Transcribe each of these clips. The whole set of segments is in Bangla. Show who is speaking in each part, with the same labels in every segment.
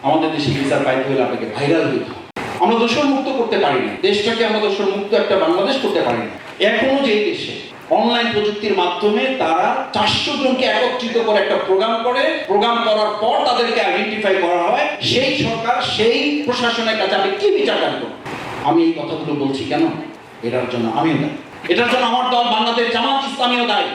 Speaker 1: আমাদের দেশে বিচার পাইতে হলে আপনাকে ভাইরাল হইতে হবে। আমরা দোষর মুক্ত করতে পারি না, দেশটাকে আমরা দোষর মুক্ত একটা বাংলাদেশ করতে পারি না। এখনো যে দেশে অনলাইন প্রযুক্তির মাধ্যমে তারা 400 জনকে একত্রিত করে একটা প্রোগ্রাম করে, প্রোগ্রাম করার পর তাদেরকে আইডেন্টিফাই করা হয়, সেই সরকার সেই প্রশাসনের কাছে আপনি কি বিচার করবেন? আমি এই কথাগুলো বলছি কেন? এটার জন্য আমিও দায়ী, এটার জন্য আমার দল বাংলাদেশ জামাত ইসলামীও দায়ী।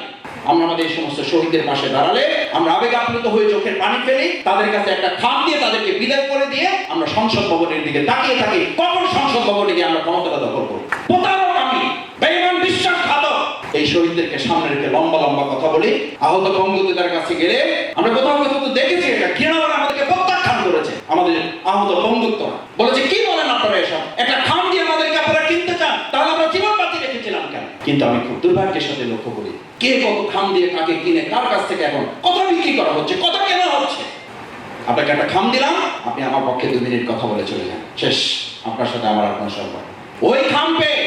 Speaker 1: আমরা আমাদের এই সমস্ত শহীদদের পাশে দাঁড়ালে, আমরা আবেগ আপ্লুত হয়ে চোখের পানি ফেলি, তাদের কাছে একটা খাম দিয়ে তাদেরকে বিদায় করে দিয়ে আমরা সংসদ ভবনের দিকে তাকিয়ে থাকি, কখন সংসদ ভবনে গিয়ে আমরা ক্ষমতাটা দখল করব। প্রতারক আমি, বেঈমান বিশ্বাসঘাতক। এই শহীদদেরকে সামনে রেখে লম্বা লম্বা কথা বলি, আহত বঙ্গবন্ধুদের কাছে গেলে আমরা কোথাও কোথাও দেখেছি এটা ঘৃণা করে আমাদেরকে প্রত্যাখ্যান করেছে। আমাদের আহত বঙ্গবন্ধুরা বলেছে, কি বলেন আপনারা এসব? একটা খাম দিয়ে আমাদেরকে আপনারা কিনতে চান, তাহলে আমরা জীবন বাঁচি রেখেছিলাম কেন? কিন্তু আমি খুব দুর্ভাগ্যের সাথে লক্ষ্য করি, কে কত খাম দিয়ে কাকে কিনে কার কাছ থেকে এখন কথা বিক্রি করা হচ্ছে, কথা কেনা হচ্ছে। আপনাকে একটা খাম দিলাম, আপনি আমার পক্ষে 2 মিনিট কথা বলে চলে যান, শেষ। আপনার সাথে আমার আর কোনো সম্পর্ক। ওই খাম পেয়ে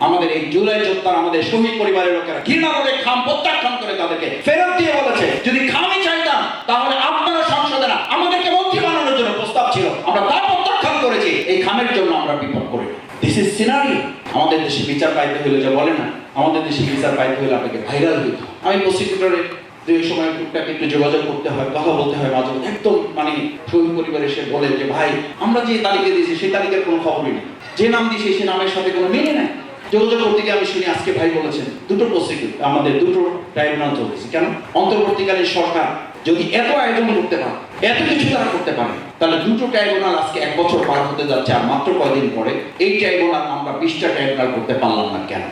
Speaker 1: আমাদের এই জুলাই যোদ্ধার, আমাদের শহীদ পরিবারের লোকেরা ঘৃণা করে খাম প্রত্যাখ্যান করে তাদেরকে ফেরত দিয়ে বলেছে, যদি খামই চাইতাম তাহলে আপনারা সংসদে না, আমাদেরকে মন্ত্রী বানানোর জন্য প্রস্তাব ছিল, আমরা তা প্রত্যাখ্যান করেছি, এই খামের জন্য আমরা বিপদ করি। This is scenario. আমাদের দেশে বিচার পাইতে হলে, যা বলে না, আমাদের দেশে বিচার পাইতে হলে আপনাকে ভাইরাল হইতে হবে। আমি প্রসিকিউটরের যে সময় টুকটাক একটু যোগাযোগ করতে হয়, কথা বলতে হয় মাঝে মধ্যে, একদম মানে শহীদ পরিবার এসে বলে যে ভাই, আমরা যে তারিখে দিয়েছি সেই তারিখের কোনো খবরই নেই, যে নাম দিয়েছি সেই নামের সাথে কোনো মিলে নাই। যোগাযোগ করতে গিয়ে আমি শুনি আজকে ভাই বলেছেন 2টো প্রসিকিউট, আমাদের 2টো ট্রাইব্যুনাল চলছে। কেন? অন্তর্বর্তীকালীন সরকার যদি এত আয়োজন করতে পারে, এত কিছু তারা করতে পারে, তাহলে 2টো ট্রাইব্যুনাল আজকে 1 বছর পার হতে যাচ্ছে, আর মাত্র কয়েকদিন পরে এই ট্রাইব্যুনাল আমরা 20টা ট্রাইব্যুনাল করতে পারলাম না। কেন?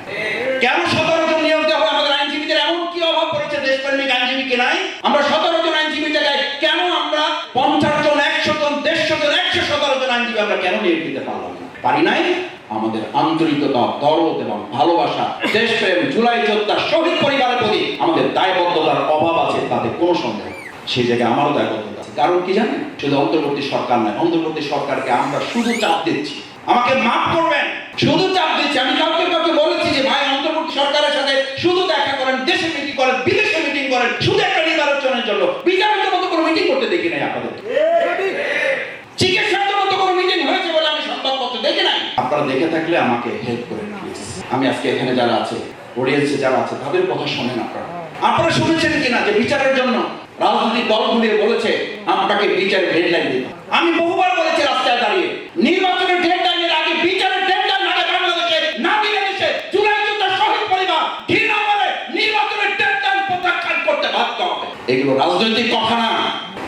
Speaker 1: কেন 17 জন নিয়োগ দেওয়া হবে? আমাদের আইনজীবীদের এমন কি অভাব পড়েছে? দেশপ্রেমিক আইনজীবী কি নাই? আমরা 17 জন আইনজীবী জায়গায় কেন আমরা 50 জন, 100 জন, 150 জন, 117 জন আইনজীবী আমরা কেন নিয়োগ দিতে পারলাম না? পারি নাই। আমাদের আন্তরিকতা, দরদ এবং ভালোবাসা, দেশপ্রেম, জুলাই যোদ্ধা, শহীদ পরিবারের প্রতি আমাদের দায়বদ্ধতার অভাব আছে, তাতে কোনো সন্দেহ। সেই জায়গায় আমারও দায়বদ্ধতা আছে। কারণ কি জানেন? শুধু অন্তর্বর্তী সরকার নয়, অন্তর্বর্তী সরকারকে আমরা শুধু চাপ দিচ্ছি, আমাকে মাফ করবেন, শুধু চাপ দিচ্ছি। আমি কাউকে বলেছি যে ভাই, অন্তর্বর্তী সরকারের সাথে শুধু দেখা করেন, দেশে মিটিং করেন, বিদেশে মিটিং করেন, শুধু একটা নির্বাচনের জন্য। বিচারের মতো কোনো মিটিং করতে দেখি নাই আপনাদের। চিকিৎসার মতো কোনো মিটিং হয়েছে বলে আমি সংবাদপত্র দেখি নাই। আপনারা দেখে থাকলে আমাকে হেল্প করেন প্লিজ। আমি আজকে এখানে যারা আছে, অডিয়েন্সে যারা আছে, তাদের কথা শোনেন আপনারা। আপনারা শুনেছেন কিনা যে বিচারের জন্য রাজনৈতিক দলগুলি বলেছে আপনাকে বিচারের ডেডলাইন দিতে। আমি বহুবার বলেছি রাস্তায় দাঁড়িয়ে, নির্বাচনের ডেডলাইনের আগে, বিচারের ডেডলাইন আগে বাংলাদেশে না দিলে দেশে জুলাই যোদ্ধা শহীদ পরিবার ঘৃণা করে নির্বাচনের ডেডলাইন প্রত্যাখ্যান করতে বাধ্য হবে। এগুলো রাজনৈতিক কথা না।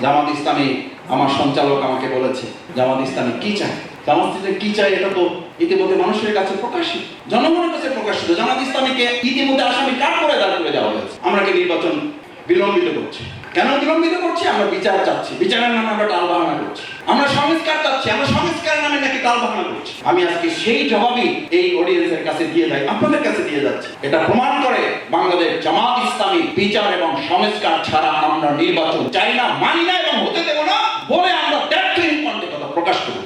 Speaker 1: জামাত ইসলামী, আমার সঞ্চালক আমাকে বলেছে জামাত ইসলামী কি চায়। জামাত ইসলামী কি চায় এটা তো ইতিমধ্যে মানুষের কাছে প্রকাশিত, জনগণের কাছে প্রকাশিত। জামাত ইসলামীকে ইতিমধ্যে আসামি কাট করে দাঁড় করে দেওয়া হয়েছে। আমরা কি নির্বাচন বিলম্বিত করছি? কেন বিলম্বিত করছি? আমরা বিচার চাচ্ছি, বিচারের নামে আমরা টাল বাহানা করছি। আমরা সংস্কার চাচ্ছি, আমরা সংস্কারের নামে নাকি টাল বাহানা করছি। আমি আজকে সেই জবাবই এই অডিয়েন্সের কাছে দিয়ে যাই, আপনাদের কাছে দিয়ে যাচ্ছি। এটা প্রমাণ করে বাংলাদেশ জামাত ইসলামী বিচার এবং সংস্কার ছাড়া আমরা নির্বাচন চাই না, মানি না এবং হতে দেব না বলে আমরা ডেট ক্লিন কণ্ঠে কথা প্রকাশ করব।